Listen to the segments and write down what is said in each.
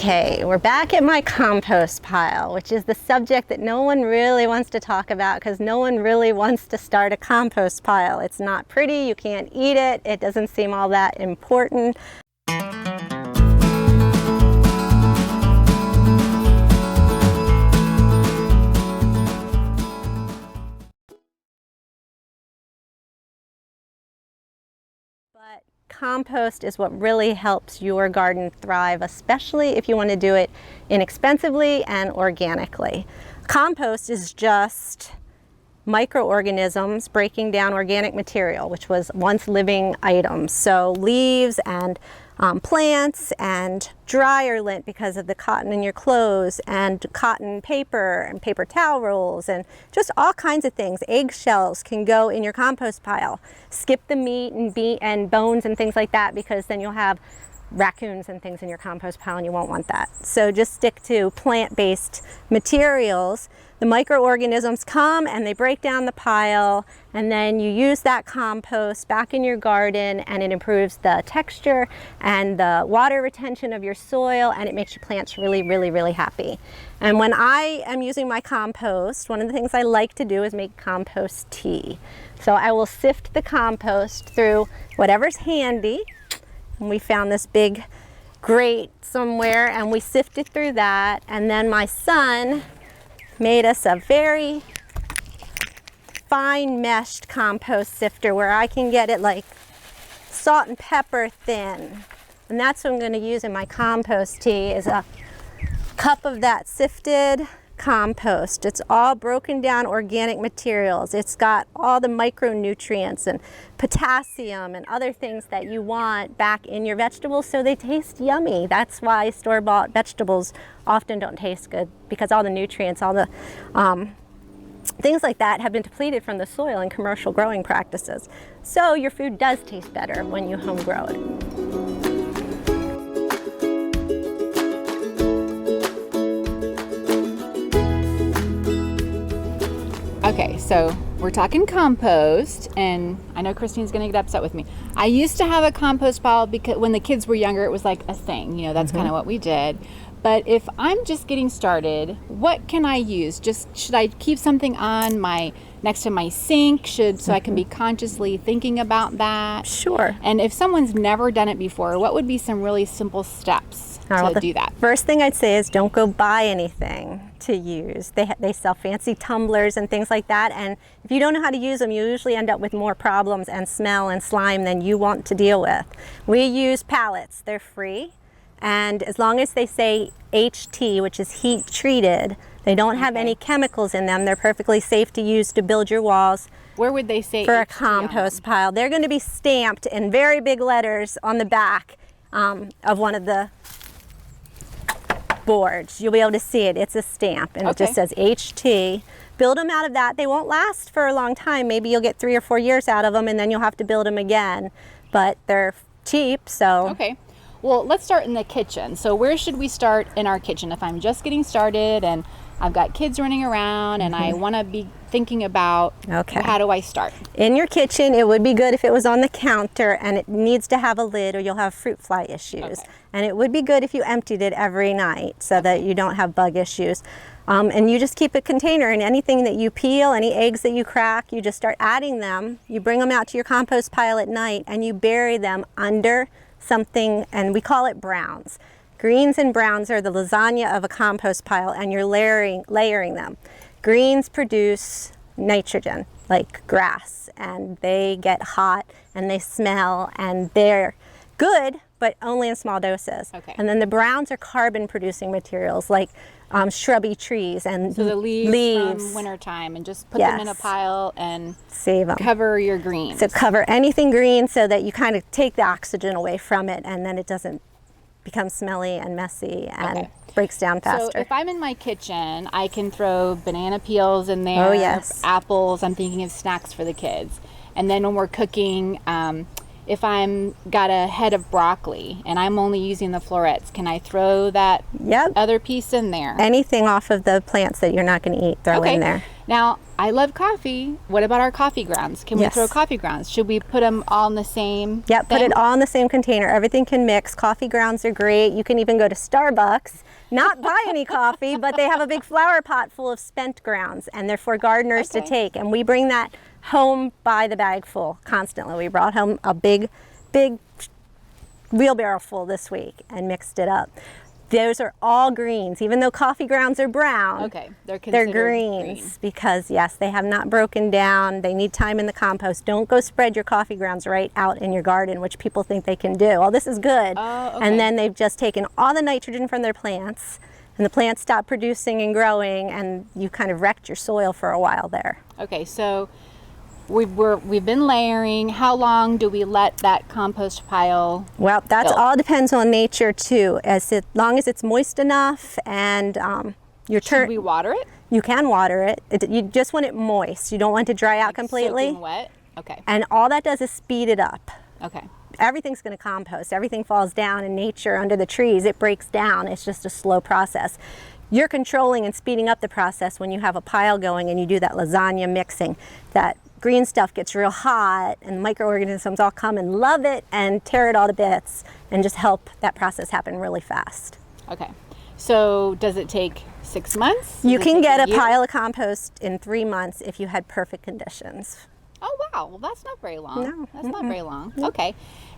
Okay, we're back at my compost pile, which is the subject that no one really wants to talk about because no one really wants to start a compost pile. It's not pretty, you can't eat it, it doesn't seem all that important. But compost is what really helps your garden thrive, especially if you want to do it inexpensively and organically. Compost is just microorganisms breaking down organic material, which was once living items. So leaves and plants and dryer lint because of the cotton in your clothes, and cotton paper and paper towel rolls, and just all kinds of things. Eggshells can go in your compost pile. Skip the meat and bones and things like that, because then you'll have raccoons and things in your compost pile and you won't want that. So just stick to plant-based materials. The microorganisms come and they break down the pile, and then you use that compost back in your garden, and it improves the texture and the water retention of your soil, and it makes your plants really happy. And when I am using my compost, one of the things I like to do is make compost tea. So I will sift the compost through whatever's handy. And we found this big grate somewhere and we sifted through that, and then my son made us a very fine meshed compost sifter where I can get it like salt and pepper thin. And that's what I'm going to use in my compost tea, is a cup of that sifted compost. It's all broken down organic materials. It's got all the micronutrients and potassium and other things that you want back in your vegetables so they taste yummy. That's why store-bought vegetables often don't taste good, because all the nutrients, all the things like that have been depleted from the soil in commercial growing practices. So your food does taste better when you home grow it. Okay, so we're talking compost, and I know Christine's gonna get upset with me. I used to have a compost pile because when the kids were younger, it was like a thing, you know, that's kind of what we did. But if I'm just getting started, what can I use? Should I keep something on next to my sink? So I can be consciously thinking about that? Sure. And if someone's never done it before, what would be some really simple steps to do that? First thing I'd say is don't go buy anything to use. They sell fancy tumblers and things like that, and if you don't know how to use them, you usually end up with more problems and smell and slime than you want to deal with. We use pallets. They're free, and as long as they say HT, which is heat treated, they don't have any chemicals in them, they're perfectly safe to use to build your walls. Where would they say for HT a compost pile? They're going to be stamped in very big letters on the back of one of the boards. You'll be able to see it. It's a stamp, and it just says HT. Build them out of that. They won't last for a long time. Maybe you'll get 3 or 4 years out of them, and then you'll have to build them again. But they're cheap, so. Okay. Well, let's start in the kitchen. So where should we start in our kitchen? If I'm just getting started and I've got kids running around and I want to be thinking about how do I start? In your kitchen, it would be good if it was on the counter, and it needs to have a lid or you'll have fruit fly issues. And it would be good if you emptied it every night so that you don't have bug issues. And you just keep a container, and anything that you peel, any eggs that you crack, you just start adding them. You bring them out to your compost pile at night and you bury them under something, and we call it browns. Greens and browns are the lasagna of a compost pile, and you're layering them. Greens produce nitrogen, like grass, and they get hot and they smell, and they're good, but only in small doses. And then the browns are carbon producing materials, like shrubby trees and so the leaves from wintertime, and just put them in a pile and save them. Cover your greens. So cover anything green so that you kind of take the oxygen away from it, and then it doesn't become smelly and messy and breaks down faster. So if I'm in my kitchen, I can throw banana peels in there, apples. I'm thinking of snacks for the kids. And then when we're cooking, if I'm got a head of broccoli and I'm only using the florets, can I throw that other piece in there? Anything off of the plants that you're not going to eat, throw in there. Now, I love coffee. What about our coffee grounds? Can we throw coffee grounds? Should we put them all in the same Yep, thing? put it all in the same container. Everything can mix. Coffee grounds are great. You can even go to Starbucks, not buy any coffee, but they have a big flower pot full of spent grounds, and they're for gardeners to take. And we bring that home by the bag full constantly. We brought home a big wheelbarrow full this week and mixed it up. Those are all greens, even though coffee grounds are brown. Okay, they're greens green. because yes, they have not broken down. They need time in the compost. Don't go spread your coffee grounds right out in your garden, which people think they can do. Well, this is good. Oh, okay. And then they've just taken all the nitrogen from their plants, and the plants stop producing and growing, and you kind of wrecked your soil for a while there. Okay, so we've been layering. How long do we let that compost pile? Well, that's build? all depends on nature too. As long as it's moist enough and Should we water it? You can water it. You just want it moist. You don't want it to dry out completely. Soaking wet. Okay. And all that does is speed it up. Okay. Everything's going to compost. Everything falls down in nature under the trees. It breaks down. It's just a slow process. You're controlling and speeding up the process when you have a pile going and you do that lasagna mixing. That green stuff gets real hot and microorganisms all come and love it and tear it all to bits and just help that process happen really fast. Okay. So does it take 6 months? You can get a pile of compost in 3 months if you had perfect conditions. Oh, wow. Well, that's not very long. No. That's not very long. Okay.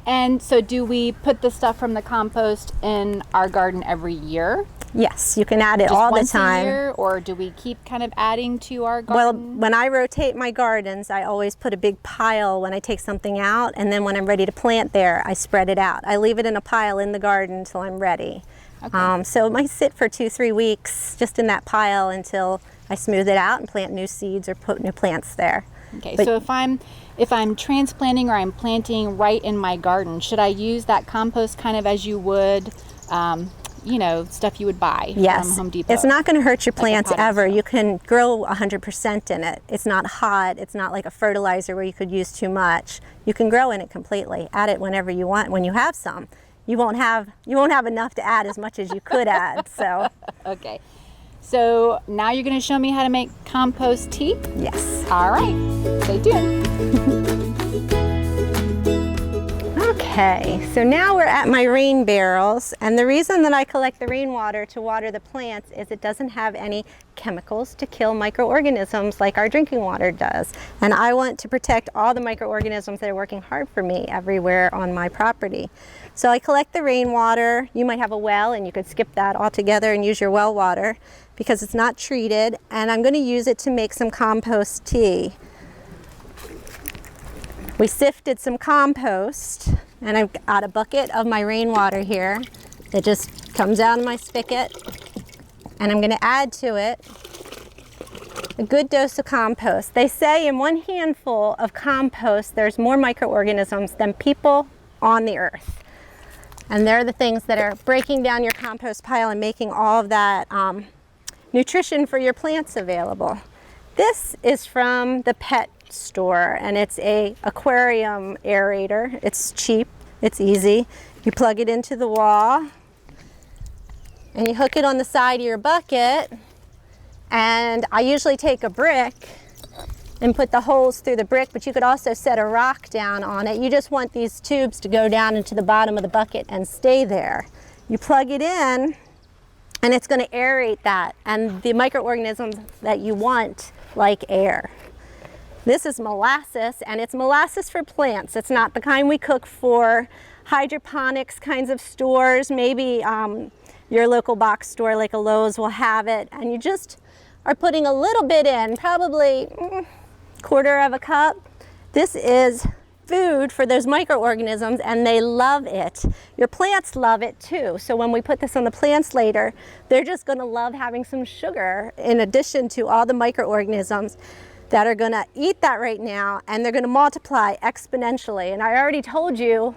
And so do we put the stuff from the compost in our garden every year? Yes, you can add it Just all the once time. A year, or do we keep kind of adding to our Well, garden? when I rotate my gardens, I always put a big pile when I take something out, and then when I'm ready to plant there, I spread it out. I leave it in a pile in the garden until I'm ready. Okay. So it might sit for 2-3 weeks just in that pile until I smooth it out and plant new seeds or put new plants there. Okay, But so if I'm transplanting or I'm planting right in my garden, should I use that compost kind of as you would, stuff you would buy yes, from Home Depot? it's not going to hurt your plants potting ever. soil. You can grow 100% in it. It's not hot. It's not like a fertilizer where you could use too much. You can grow in it completely. Add it whenever you want. When you have some, you won't have enough to add as much as you could add. So Okay. So now you're going to show me how to make compost tea? yes. All right. Stay tuned. Okay, so now we're at my rain barrels, and the reason that I collect the rainwater to water the plants is it doesn't have any chemicals to kill microorganisms like our drinking water does. And I want to protect all the microorganisms that are working hard for me everywhere on my property. So I collect the rainwater. You might have a well and you could skip that altogether and use your well water because it's not treated, and I'm going to use it to make some compost tea. We sifted some compost, and I've got a bucket of my rainwater here that just comes out of my spigot, and I'm going to add to it a good dose of compost. They say in 1 handful of compost there's more microorganisms than people on the earth, and they're the things that are breaking down your compost pile and making all of that nutrition for your plants available. This is from the pet store, and it's a aquarium aerator. It's cheap, it's easy. You plug it into the wall and you hook it on the side of your bucket, and I usually take a brick and put the holes through the brick, but you could also set a rock down on it. You just want these tubes to go down into the bottom of the bucket and stay there. You plug it in and it's going to aerate that and the microorganisms that you want, like air. This is molasses, and it's molasses for plants. It's not the kind we cook for hydroponics kinds of stores. Maybe your local box store like a Lowe's will have it, and you just are putting a little bit in, probably 1/4 of a cup. This is food for those microorganisms, and they love it. Your plants love it too. So when we put this on the plants later, they're just going to love having some sugar in addition to all the microorganisms that are going to eat that right now, and they're going to multiply exponentially. And I already told you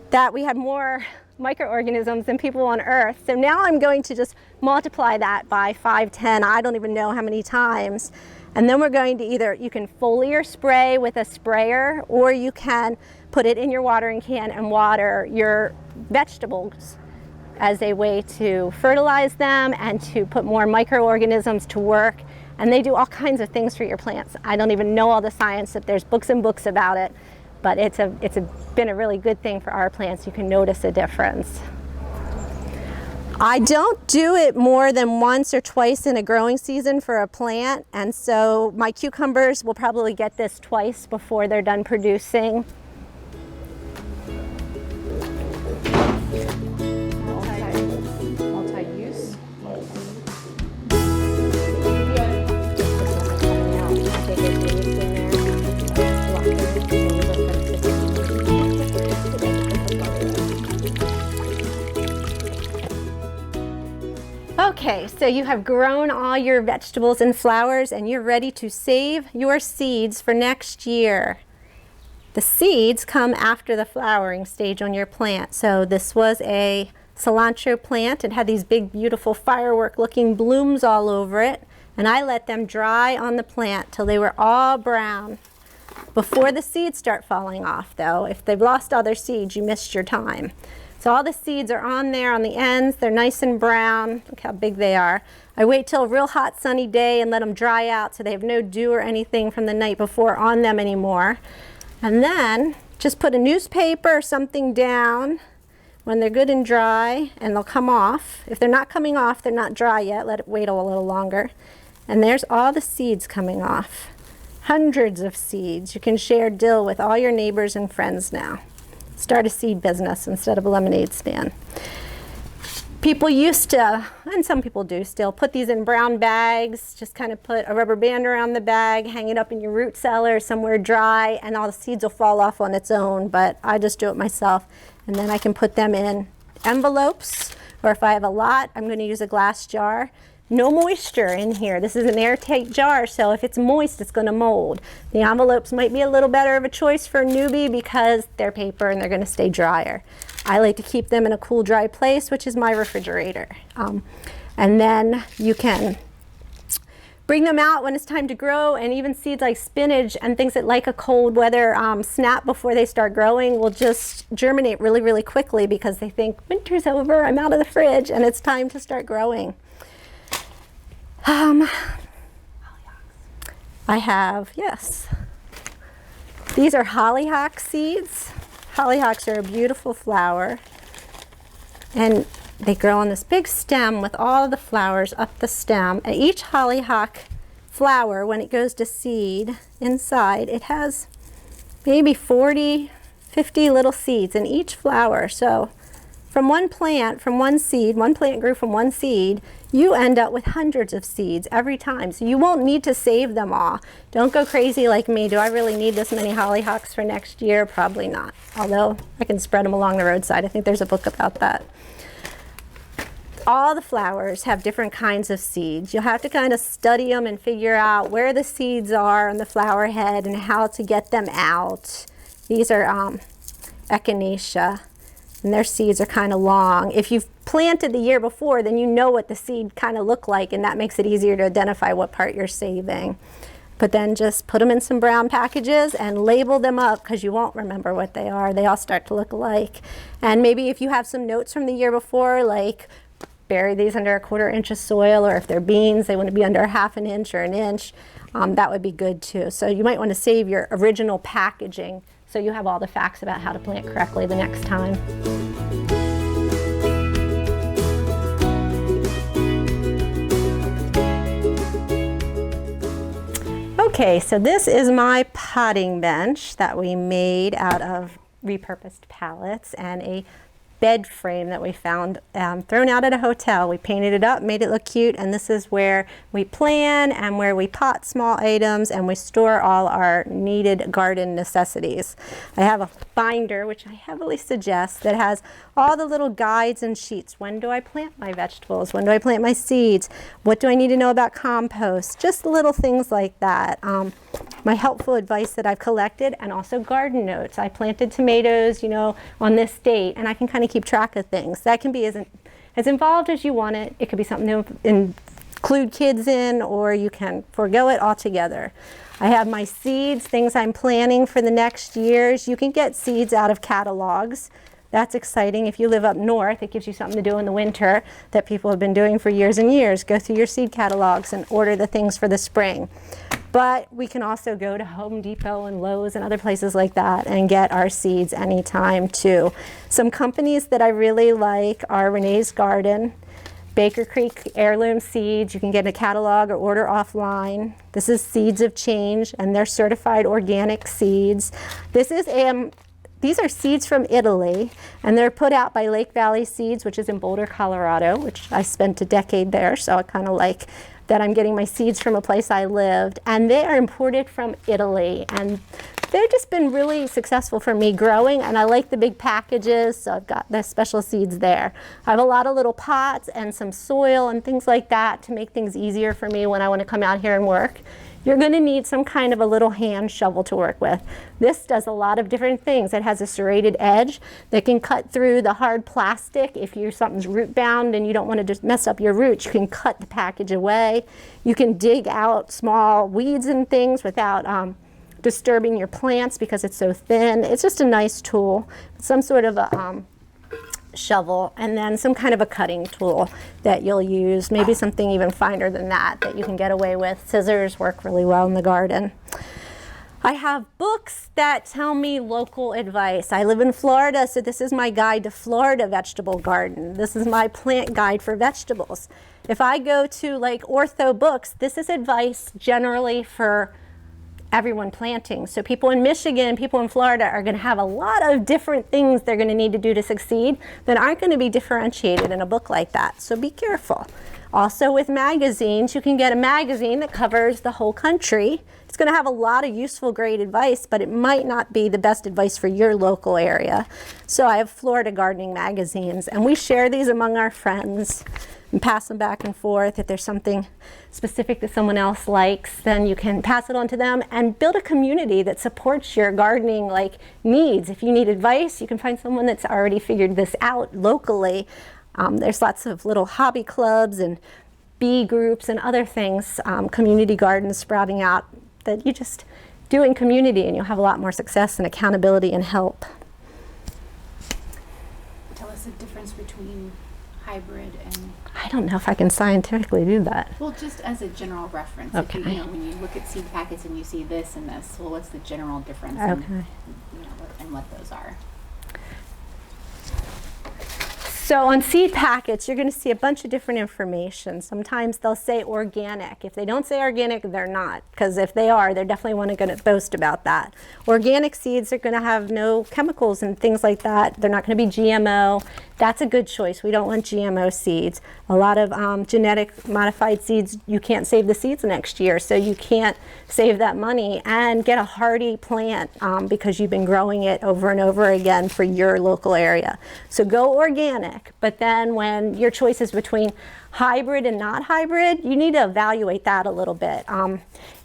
that we had more microorganisms than people on Earth. So now I'm going to just multiply that by 5, 10, I don't even know how many times. And then we're going to you can foliar spray with a sprayer, or you can put it in your watering can and water your vegetables as a way to fertilize them and to put more microorganisms to work And they do all kinds of things for your plants. I don't even know all the science, that there's books and books about it, but it's been a really good thing for our plants. You can notice a difference. I don't do it more than once or twice in a growing season for a plant, and so my cucumbers will probably get this twice before they're done producing. Multi-use. Okay, so you have grown all your vegetables and flowers and you're ready to save your seeds for next year. The seeds come after the flowering stage on your plant. So this was a cilantro plant. It had these big, beautiful firework looking blooms all over it. And I let them dry on the plant till they were all brown. Before the seeds start falling off though, if they've lost all their seeds, you missed your time. So all the seeds are on there on the ends. They're nice and brown. Look how big they are. I wait till a real hot sunny day and let them dry out so they have no dew or anything from the night before on them anymore. And then just put a newspaper or something down when they're good and dry, and they'll come off. If they're not coming off, they're not dry yet. Let it wait a little longer. And there's all the seeds coming off. Hundreds of seeds. You can share dill with all your neighbors and friends now. Start a seed business instead of a lemonade stand. People used to, and some people do still, put these in brown bags, just kind of put a rubber band around the bag, hang it up in your root cellar somewhere dry, and all the seeds will fall off on its own, but I just do it myself. And then I can put them in envelopes, or if I have a lot, I'm going to use a glass jar. No moisture in here. This is an airtight jar, so if it's moist, it's going to mold. The envelopes might be a little better of a choice for a newbie because they're paper and they're going to stay drier. I like to keep them in a cool, dry place, which is my refrigerator. And then you can bring them out when it's time to grow, and even seeds like spinach and things that like a cold weather snap before they start growing will just germinate really, really quickly because they think winter's over, I'm out of the fridge, and it's time to start growing. I have, yes, these are hollyhock seeds. Hollyhocks are a beautiful flower, and they grow on this big stem with all the flowers up the stem. And each hollyhock flower, when it goes to seed inside, it has maybe 40, 50 little seeds in each flower. So from one plant, from one seed, one plant grew from one seed, you end up with hundreds of seeds every time. So you won't need to save them all. Don't go crazy like me. Do I really need this many hollyhocks for next year? Probably not. Although I can spread them along the roadside. I think there's a book about that. All the flowers have different kinds of seeds. You'll have to kind of study them and figure out where the seeds are on the flower head and how to get them out. These are echinacea, and their seeds are kind of long. If you've planted the year before, then you know what the seed kind of look like, and that makes it easier to identify what part you're saving. But then just put them in some brown packages and label them up because you won't remember what they are. They all start to look alike. And maybe if you have some notes from the year before, like bury these under a 1/4 inch of soil, or if they're beans, they want to be under 1/2 inch or 1 inch. That would be good too. So you might want to save your original packaging so you have all the facts about how to plant correctly the next time. Okay, so this is my potting bench that we made out of repurposed pallets and a bed frame that we found thrown out at a hotel. We painted it up, made it look cute, and this is where we plan and where we pot small items and we store all our needed garden necessities. I have a binder, which I heavily suggest, that has all the little guides and sheets. When do I plant my vegetables? When do I plant my seeds? What do I need to know about compost? Just little things like that. My helpful advice that I've collected, and also garden notes. I planted tomatoes, you know, on this date, and I can kind of keep track of things. That can be as involved as you want it. It could be something to include kids in, or you can forego it altogether. I have my seeds, things I'm planning for the next years. You can get seeds out of catalogs. That's exciting. If you live up north, it gives you something to do in the winter that people have been doing for years and years. Go through your seed catalogs and order the things for the spring. But we can also go to Home Depot and Lowe's and other places like that and get our seeds anytime too. Some companies that I really like are Renee's Garden, Baker Creek Heirloom Seeds. You can get a catalog or order offline. This is Seeds of Change, and they're certified organic seeds. These are seeds from Italy, and they're put out by Lake Valley Seeds, which is in Boulder, Colorado, which I spent a decade there, so I kind of like that I'm getting my seeds from a place I lived. And they are imported from Italy, and they've just been really successful for me growing, and I like the big packages, so I've got the special seeds there. I have a lot of little pots and some soil and things like that to make things easier for me when I want to come out here and work. You're going to need some kind of a little hand shovel to work with. This does a lot of different things. It has a serrated edge that can cut through the hard plastic. If something's root bound and you don't want to just mess up your roots, you can cut the package away. You can dig out small weeds and things without disturbing your plants because it's so thin. It's just a nice tool. Some sort of a shovel, and then some kind of a cutting tool that you'll use, maybe something even finer than that you can get away with. Scissors work really well in the garden. I have books that tell me local advice. I live in Florida, so this is my guide to Florida vegetable garden. This is my plant guide for vegetables. If I go to like Ortho Books, this is advice generally for everyone planting. So people in Michigan, people in Florida are going to have a lot of different things they're going to need to do to succeed that aren't going to be differentiated in a book like that. So be careful. Also with magazines, you can get a magazine that covers the whole country. It's going to have a lot of useful, great advice, but it might not be the best advice for your local area. So I have Florida gardening magazines, and we share these among our friends and pass them back and forth. If there's something specific that someone else likes, then you can pass it on to them and build a community that supports your gardening needs. If you need advice, you can find someone that's already figured this out locally. There's lots of little hobby clubs and bee groups and other things, community gardens sprouting out that you just do in community, and you'll have a lot more success and accountability and help. Tell us the difference between hybrid and... I don't know if I can scientifically do that. Well, just as a general reference. Okay. If you, when you look at seed packets and you see this and this, well, what's the general difference Okay. and what those are? So on seed packets, you're going to see a bunch of different information. Sometimes they'll say organic. If they don't say organic, they're not. Because if they are, they're definitely going to boast about that. Organic seeds are going to have no chemicals and things like that. They're not going to be GMO. That's a good choice. We don't want GMO seeds. A lot of genetic modified seeds, you can't save the seeds next year, so you can't save that money and get a hardy plant because you've been growing it over and over again for your local area. So go organic, but then when your choice is between hybrid and not hybrid, you need to evaluate that a little bit.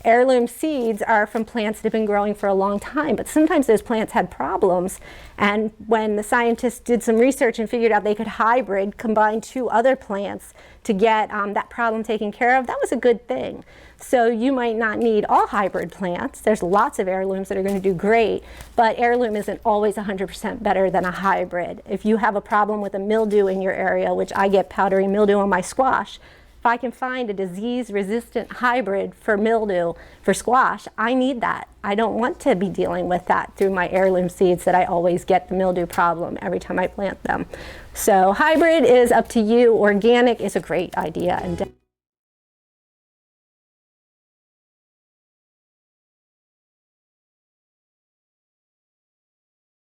Heirloom seeds are from plants that have been growing for a long time, but sometimes those plants had problems, and when the scientists did some research and figured out they could hybrid, combine two other plants to get that problem taken care of, that was a good thing. So you might not need all hybrid plants. There's lots of heirlooms that are going to do great, but heirloom isn't always 100% better than a hybrid. If you have a problem with a mildew in your area, which I get powdery mildew on my squash, if I can find a disease-resistant hybrid for mildew for squash, I need that. I don't want to be dealing with that through my heirloom seeds that I always get the mildew problem every time I plant them. So hybrid is up to you. Organic is a great idea. And